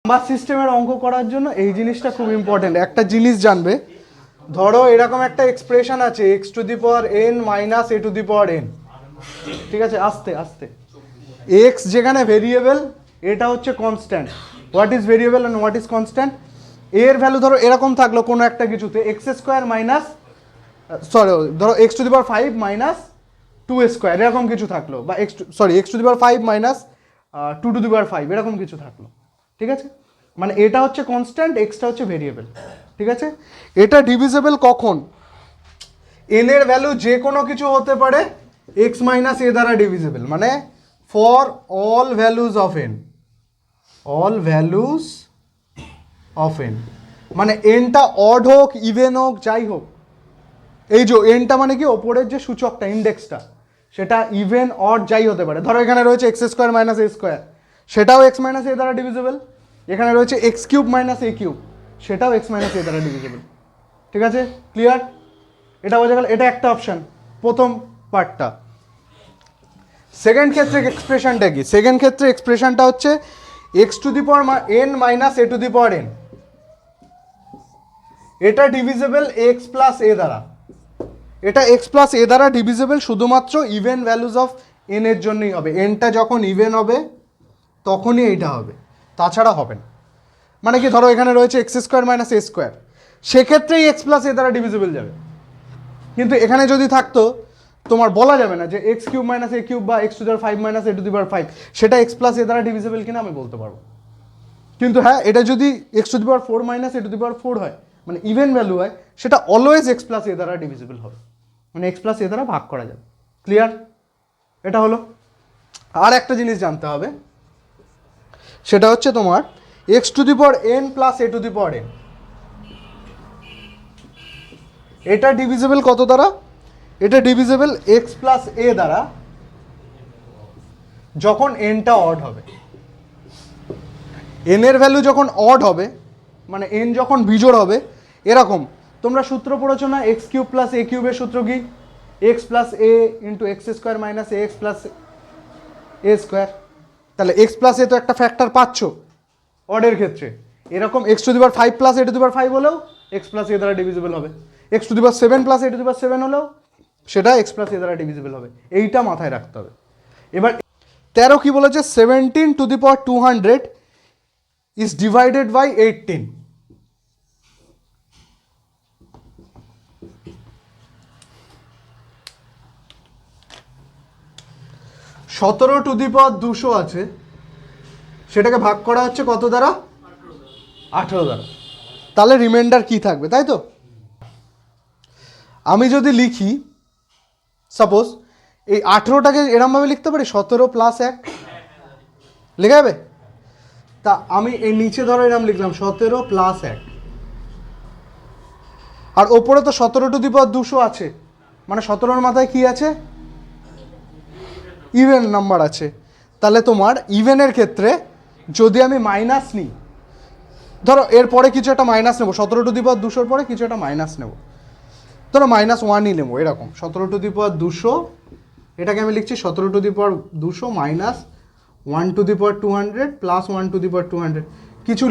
Number সিস্টেমের অঙ্ক করার জন্য এই জিনিসটা খুব ইম্পর্টেন্ট। একটা জিনিস জানবে, ধরো এরকম একটা এক্সপ্রেশন আছে x to the power n minus a to the power n, ঠিক আছে? আস্তে আস্তে। এক্স যেখানে ভেরিয়েবল, এটা হচ্ছে constant. What is variable and what is constant? এর ভ্যালু ধরো এরকম থাকলো কোনো একটা কিছুতে এক্স স্কোয়ার মাইনাস, সরি ধরো x to the power 5 minus 2 square এরকম কিছু থাকলো, বা x to the power 5 minus 2 to the power 5 এরকম কিছু থাকলো, ঠিক আছে? মানে এটা হচ্ছে কনস্ট্যান্ট, এক্সটা হচ্ছে ভেরিয়েবল, ঠিক আছে? এটা ডিভিজেবল কখন? এন এর ভ্যালু যে কোনো কিছু হতে পারে এক্স মাইনাস এ দ্বারা ডিভিজেবল, মানে for all values of N, all values of N, মানে এনটা অড হোক ইভেন হোক যাই হোক, এই যে এনটা মানে কি ওপরের যে সূচকটা ইন্ডেক্সটা সেটা ইভেন অড যাই হতে পারে। ধরো এখানে রয়েছে এক্স স্কোয়ার মাইনাস এ স্কোয়ার, সেটাও এক্স মাইনাস এ দ্বারা ডিভিজেবল। এখানে রয়েছে x cube minus a cube, সেটাও এক্স মাইনাস এ দ্বারা ডিভিজেবল, ঠিক আছে? ক্লিয়ার? এটা বোঝা গেল, এটা একটা অপশান, প্রথম পার্টটা। সেকেন্ড ক্ষেত্রে এক্সপ্রেশনটা কি? সেকেন্ড ক্ষেত্রে এক্সপ্রেশনটা হচ্ছে x to the power n minus a to the power n, এটা ডিভিজেবল এক্স প্লাস এ দ্বারা। এটা এক্স প্লাস এ দ্বারা ডিভিজেবল শুধুমাত্র ইভেন ভ্যালুজ অফ এন এর জন্যই হবে। এনটা যখন ইভেন হবে তখনই এইটা হবে, তাছাড়া হবে না। মানে কি, ধরো এখানে রয়েছে x square minus A square, সেক্ষেত্রেই x plus a দ্বারা ডিভিজেবল যাবে। কিন্তু এখানে যদি থাকতো, তোমার বলা যাবে না যে x cube minus a cube বা x to the power 5 minus a to the power 5 সেটা এক্স প্লাস এ দ্বারা ডিভিজেবল কিনা আমি বলতে পারবো। কিন্তু হ্যাঁ, এটা যদি x to the power 4 minus a to the power 4 হয়, মানে ইভেন ভ্যালু হয়, সেটা অলওয়েজ এক্স প্লাস এ দ্বারা ডিভিজেবল হবে, মানে এক্স প্লাস এ দ্বারা ভাগ করা যাবে। ক্লিয়ার? এটা হলো। আর একটা জিনিস জানতে হবে, সেটা হচ্ছে তোমার x to the power N plus a to the power n, এটা ডিভিজেবল কত দ্বারা? এটা ডিভিজেবল এক্স প্লাস এ দ্বারা যখন এনটা অড হবে। এন এর ভ্যালু যখন অড হবে, মানে এন যখন বিজোড় হবে, এরকম তোমরা সূত্র পড়েছো না, এক্স কিউব প্লাস এ কিউবের সূত্র কি? X plus a into x square minus a x plus a square. তাহলে এক্স প্লাস এ তো একটা ফ্যাক্টর পাচ্ছ অডের ক্ষেত্রে, এরকম x to the power 5 plus a to the power 5 হলেও এক্স প্লাস এ দ্বারা ডিভিজেবল হবে। X to the power 7 plus a to the power 7 হলেও সেটা এক্স প্লাস এ দ্বারা ডিভিজেবল হবে। এইটা মাথায় রাখতে হবে। এবার 13 কি বলেছে? 17 to the power 200 is divided by 18. সতেরো টু দি পাওয়ার 200 আছে, সেটাকে ভাগ করা হচ্ছে কত দ্বারা? 18 দ্বারা। তাহলে রিমাইন্ডার কি থাকবে, তাই তো? আমি যদি লিখি, সাপোজ এই 18টাকে এরমভাবে লিখতে পারি 17 প্লাস 1, লেখা যাবে? তা আমি এই নিচে ধরো এরম লিখলাম 17 প্লাস 1, আর ওপরে তো 17 টু দি পাওয়ার 200 আছে, মানে 17-র মাথায় কি আছে? ইভেন নাম্বার আছে। তাহলে তোমার ইভেনের ক্ষেত্রে যদি আমি মাইনাস নিই, ধরো এরপরে কিছু একটা মাইনাস নেবো, 17 টু দি পাওয়ার 200-র পরে কিছু একটা মাইনাস নেবো, ধরো -1ই নেবো, এরকম 17 টু দি পাওয়ার 200, এটাকে আমি লিখছি 17 to the power 200 minus 1 to the power 200 plus 1 to the power 200 কিছু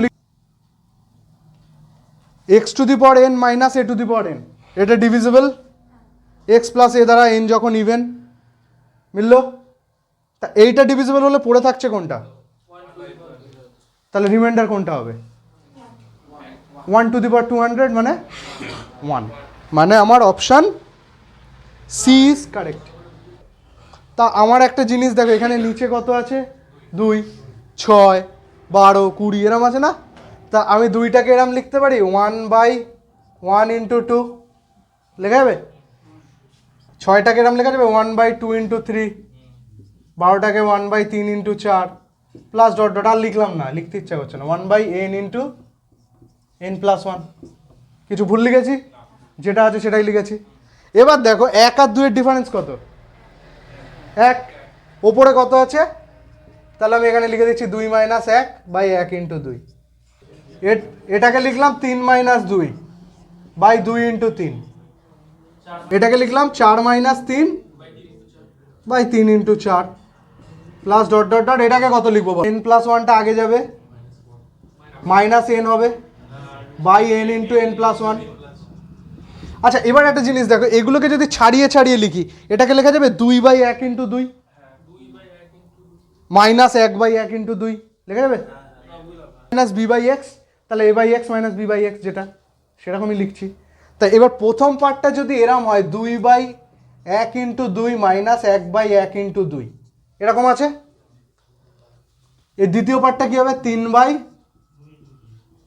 x to the power n minus a to the power n, এটা ডিভিজিবল এক্স প্লাস এ দ্বারা এন যখন ইভেন, মিললো? তা এইটা divisible হলে পড়ে থাকছে কোনটা? তাহলে রিমাইন্ডার কোনটা হবে? 1 টু দি পাওয়ার 200 মানে 1, মানে আমার অপশান সি ইজ কারেক্ট। তা আমার একটা জিনিস দেখো, এখানে নিচে কত আছে? 2, 6, 12, 20 এরম আছে না? তা আমি 2টাকে এরম লিখতে পারি 1/1 ইন্টু 2, লেখা যাবে? 6টাকে এরম লেখা যাবে 1/2 ইন্টু 3, 12টাকে 1/3 ইন্টু 4 প্লাস ডট ডট, আর লিখলাম না, লিখতে ইচ্ছা করছে না, 1/n ইন্টু n প্লাস 1। কিছু ভুল লিখেছি? যেটা আছে সেটাই লিখেছি। এবার দেখো 1 আর 2 এর ডিফারেন্স কত? 1। ওপরে কত আছে? তাহলে আমি এখানে লিখে দিচ্ছি 2 মাইনাস 1/1 ইন্টু 2। এটাকে লিখলাম 3 মাইনাস 2/2 ইন্টু 3। এটাকে লিখলাম 4 minus 3/3 into 4 plus dot dot dot. এটাকে কত লিখবো? n প্লাস 1টা আগে যাবে, মাইনাস এন হবে by n into n plus one. আচ্ছা এবার একটা জিনিস দেখো, এগুলোকে যদি ছাড়িয়ে ছাড়িয়ে লিখি, এটাকে লেখা যাবে 2/1 × 2 মাইনাস 1/1 × 2 লেখা যাবে মাইনাস b/x, তাহলে a/x মাইনাস b/x যেটা সেরকমই লিখছি। তাই এবার প্রথম পার্টটা যদি এরম হয় 2/1 × 2 মাইনাস 1/1 × 2 এরকম আছে, এর দ্বিতীয় পার্টটা কি হবে 3/2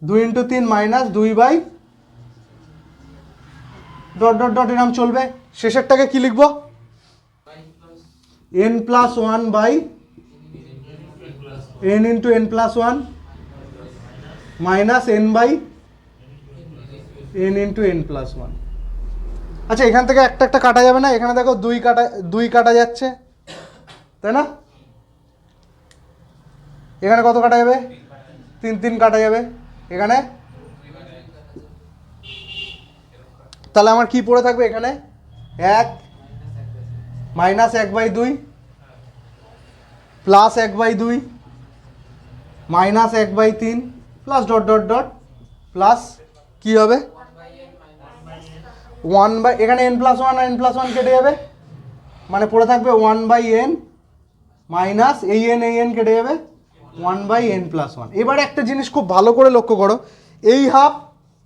× 3 মাইনাস 2/... ডট ডট ডট এরকম চলবে। শেষেরটাকে কি লিখবো n plus 1/n into n plus 1 minus n/n into n plus 1। আচ্ছা এখান থেকে একটা একটা কাটা যাবে না? এখানে দেখো 2 কাটা যাচ্ছে, তাই না? এখানে কত কাটা যাবে 3 কাটা যাবে এখানে। তাহলে আমার কি পড়ে থাকবে এখানে 1 minus 1/2 plus 1/2 minus 1/3 plus dot dot dot plus কি হবে 1 এখানে n প্লাস 1 আর n প্লাস 1 কেটে যাবে, মানে পড়ে থাকবে 1/n মাইনাস এই n কেটে যাবে 1/n প্লাস 1। এবার একটা জিনিস খুব ভালো করে লক্ষ্য করো, এই হাফ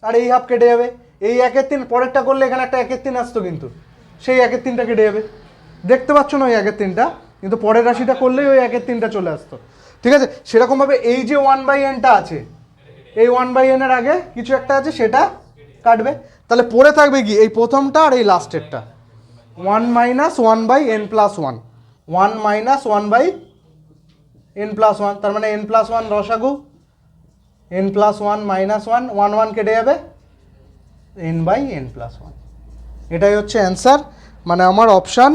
আর এই হাফ কেটে যাবে, এই 1/3 পরেরটা করলে এখানে একটা 1/3 আসতো, কিন্তু সেই 1/3টা কেটে যাবে। দেখতে পাচ্ছ না ওই 1/3টা, কিন্তু পরের রাশিটা করলেই ওই 1/3টা চলে আসতো। ঠিক আছে, সেরকমভাবে এই যে 1/nটা আছে, এই 1/n এর আগে কিছু একটা আছে সেটা কাটবে। তাহলে পড়ে থাকবে কি এই প্রথমটা আর এই লাস্টেরটা 1 minus 1/n plus 1, 1 minus 1/n plus 1, তার মানে n plus 1 রসাগু n plus 1 minus 1, 1 1 কেটে যাবে n/n প্লাস 1। এটাই হচ্ছে অ্যান্সার, মানে আমার অপশান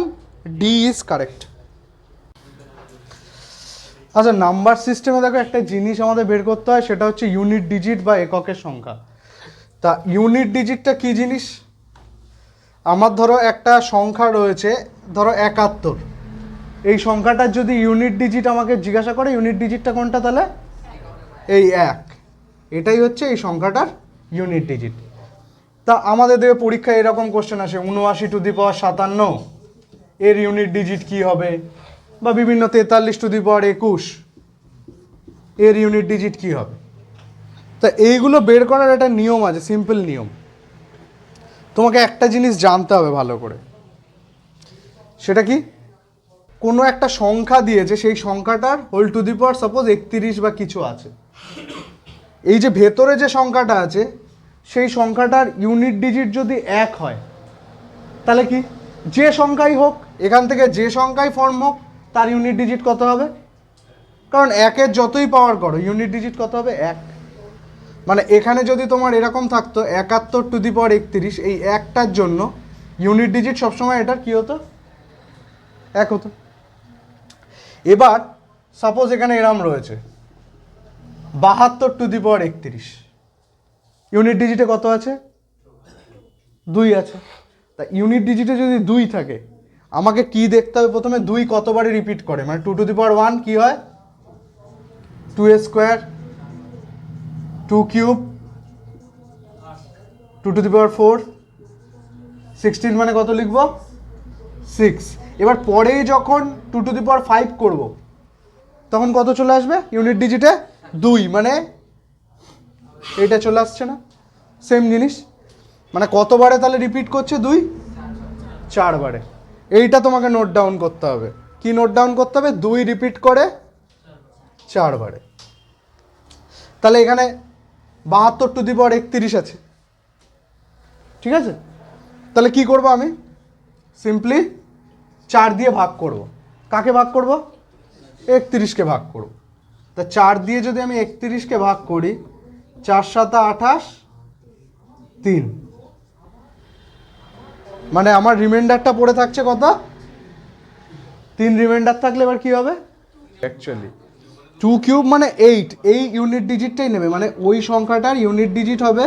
ডি ইজ কারেক্ট। আচ্ছা নাম্বার সিস্টেমে দেখো একটা জিনিস আমাদের বের করতে হয়, সেটা হচ্ছে ইউনিট ডিজিট বা এককের সংখ্যা। তা ইউনিট ডিজিটটা কি জিনিস? আমার ধরো একটা সংখ্যা রয়েছে, ধরো 71, এই সংখ্যাটার যদি ইউনিট ডিজিট আমাকে জিজ্ঞাসা করে ইউনিট ডিজিটটা কোনটা, তাহলে এই 1, এটাই হচ্ছে এই সংখ্যাটার ইউনিট ডিজিট। তা আমাদের দেবে পরীক্ষায় এরকম কোশ্চেন আসে 79^57 এর ইউনিট ডিজিট কি হবে, বা বিভিন্ন 43^21 এর ইউনিট ডিজিট কি হবে। তা এইগুলো বের করার একটা নিয়ম আছে, সিম্পল নিয়ম। তোমাকে একটা জিনিস জানতে হবে ভালো করে, সেটা কি, কোনো একটা সংখ্যা দিয়েছে, সেই সংখ্যাটার whole to the power suppose 31 বা কিছু আছে, এই যে ভেতরে যে সংখ্যাটা আছে সেই সংখ্যাটার ইউনিট ডিজিট যদি 1 হয়, তাহলে কি যে সংখ্যাই হোক, এখান থেকে যে সংখ্যাই ফর্ম হোক, তার ইউনিট ডিজিট কত হবে? কারণ 1-এর যতই পাওয়ার করো ইউনিট ডিজিট কত হবে 1। মানে এখানে যদি তোমার এরকম থাকতো 71^31, এই 1টার জন্য ইউনিট ডিজিট সবসময় এটার কি হতো 1 হতো। এবার সাপোজ এখানে এরম রয়েছে 72^31, ইউনিট ডিজিটে কত আছে 2 আছে। তা ইউনিট ডিজিটে যদি 2 থাকে, আমাকে কি দেখতে হবে প্রথমে 2 কতবারে রিপিট করে, মানে 2^1 কি হয় 2^2, 2³ 2^4, 16 মানে কত লিখবো 6। এবার পরেই যখন 2^5 করব তখন কত চলে আসবে ইউনিট ডিজিটে 2, মানে এইটা চলে আসছে না, সেম জিনিস। মানে কতবারে তাহলে রিপিট করছে 2 4 বারে। এইটা তোমাকে নোট ডাউন করতে হবে। কি নোট ডাউন করতে হবে? 2 রিপিট করে 4 বারে। তাহলে এখানে 72^31 আছে, ঠিক আছে। তাহলে কি করব আমি, সিম্পলি 4 দিয়ে ভাগ করব। কাকে ভাগ করব? 31কে ভাগ করব। তা 4 দিয়ে যদি আমি 31কে ভাগ করি, 4 × 7 = 28, 3, মানে আমার রিমাইন্ডারটা পড়ে থাকছে কত 3 রিমাইন্ডার থাকলে এবার কি হবে, অ্যাকচুয়ালি 2³ মানে 8, এই ইউনিট ডিজিটটাই নেবে, মানে ওই সংখ্যাটার ইউনিট ডিজিট হবে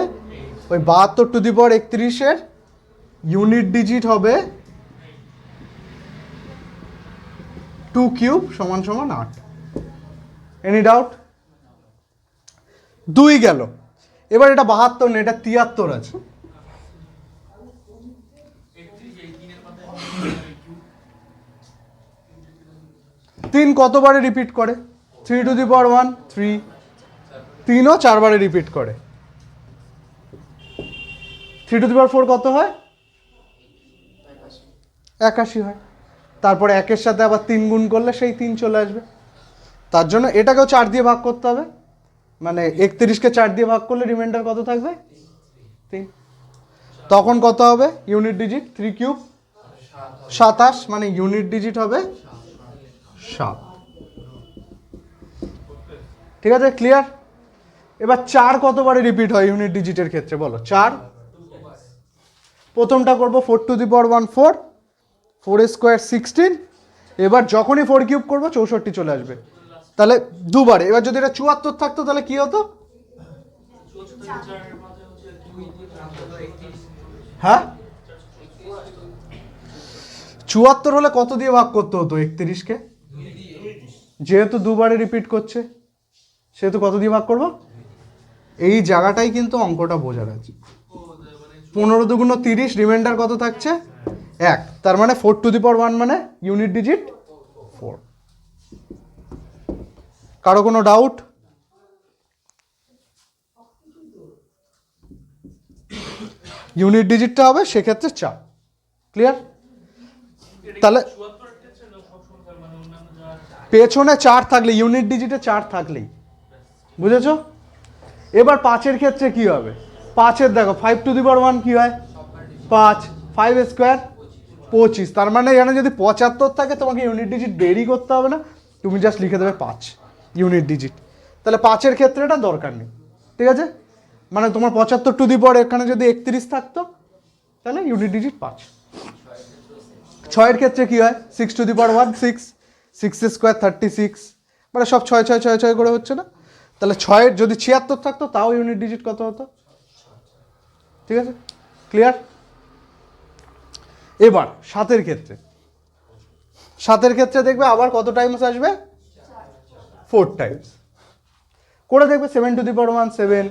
ওই 72^31 ইউনিট ডিজিট হবে 2³ = 8। Any doubt? 2 গেল। এবার এটা 72 না, এটা 73 আছে। তিন কতবারে রিপিট করে? 3 টু দি পাওয়ার 1 3, 3ও 4 বারে রিপিট করে। 3 টু দি পাওয়ার 4 কত হয়? 81 হয়। তারপরে 1-এর সাথে আবার 3 গুণ করলে সেই 3 চলে আসবে। তার জন্য এটাকেও 4 দিয়ে ভাগ করতে হবে, মানে 31কে 4 দিয়ে ভাগ করলে রিমাইন্ডার কত থাকবে? 3। তখন কত হবে ইউনিট ডিজিট? 3 কিউব 27, মানে ইউনিট ডিজিট হবে 7। ঠিক আছে, ক্লিয়ার? এবার 4 কতবারে রিপিট হয় ইউনিট ডিজিটের ক্ষেত্রে বলো? 4 প্রথমটা করব 4 টু দি পাওয়ার 1 4, 4 স্কোয়ার 16। এবার যখনই 4 কিউব করবো 64 চলে আসবে, তাহলে দুবারে। এবার যদি এটা 74 থাকতো তাহলে কি হতো? হ্যাঁ, 74 হলে কত দিয়ে ভাগ করতে হতো 31কে? যেহেতু দুবারে রিপিট করছে সেহেতু কত দিয়ে ভাগ করব? এই জায়গাটাই কিন্তু অঙ্কটা বোঝার আছে। 15 দুগুণ 30, রিমাইন্ডার কত থাকছে? 1। তার মানে 4 টু দি পাওয়ার 1 মানে ইউনিট ডিজিট 4। কারো কোনো ডাউট? ইউনিট ডিজিটটা হবে সেক্ষেত্রে 4। ক্লিয়ার? তাহলে পেছনে 4 থাকলে, ইউনিট ডিজিটে 4 থাকলেই, বুঝেছো? এবার 5-এর ক্ষেত্রে কি হবে? 5-এর দেখো 5 টু দি পাওয়ার 1 কি হয়? 5, 5 স্কোয়ার 25। তার মানে এখানে যদি 75 থাকে তোমাকে ইউনিট ডিজিট বেরই করতে হবে না, তুমি জাস্ট লিখে দেবে 5 ইউনিট ডিজিট। তাহলে 5-এর ক্ষেত্রে এটা দরকার নেই। ঠিক আছে, মানে তোমার 75 টু দি পাওয়ার এখানে যদি 31 থাকতো তাহলে ইউনিট ডিজিট 5। 6-এর ক্ষেত্রে কি হয়? 6 টু দি পাওয়ার 1 6, 6 স্কোয়ার 36, মানে সব 6 6 6 6 করে হচ্ছে না? তাহলে 6-এর যদি 76 থাকতো তাও ইউনিট ডিজিট কত হতো? ঠিক আছে, ক্লিয়ার? এবার 7-এর ক্ষেত্রে, 7-এর ক্ষেত্রে দেখবে আবার কত টাইমস আসবে? 4 টাইমস করে দেখবে। 7 টু দি পাওয়ার 1 7,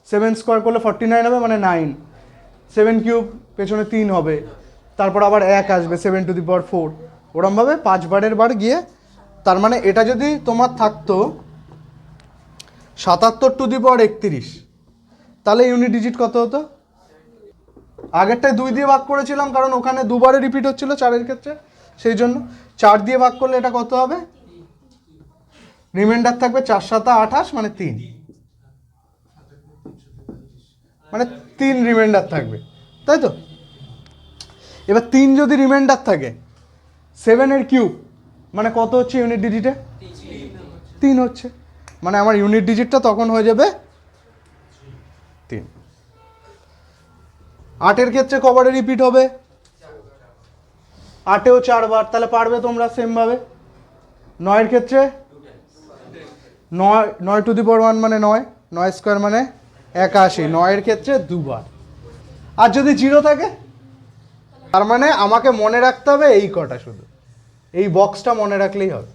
7 স্কোয়ার করলে 49 হবে, মানে 9। 7 কিউব পেছনে 3 হবে, তারপর আবার 1 আসবে 7 টু দি পাওয়ার 4, ওরমভাবে 5 বারের বার গিয়ে। তার মানে এটা যদি তোমার থাকতো 77 টু দি পাওয়ার 31, তাহলে ইউনিট ডিজিট কত হতো? আগেরটায় 2 দিয়ে ভাগ করেছিলাম কারণ ওখানে দুবারে রিপিট হচ্ছিল 4-এর ক্ষেত্রে, সেই জন্য 4 দিয়ে ভাগ করলে এটা কত হবে? রিমাইন্ডার থাকবে 4 7 28, মানে 3, মানে 3 রিমাইন্ডার থাকবে, তাই তো? এবার 3 যদি রিমাইন্ডার থাকে, 7-এর কিউব মানে কত হচ্ছে ইউনিট ডিজিটে? 3 হচ্ছে, মানে আমার ইউনিট ডিজিটটা তখন হয়ে যাবে 3। 8-এর ক্ষেত্রে কবারে রিপিট হবে? 8-এও 4 বার, তাহলে পারবে তোমরা সেমভাবে। 9-এর ক্ষেত্রে 9 টু দি পাওয়ার 1 মানে 9, 9 স্কোয়ার মানে 81, 9-এর ক্ষেত্রে 2 বার। আর যদি 0 থাকে, তার মানে আমাকে মনে রাখতে হবে এই কটা, শুধু এই বক্সটা মনে রাখলেই হবে।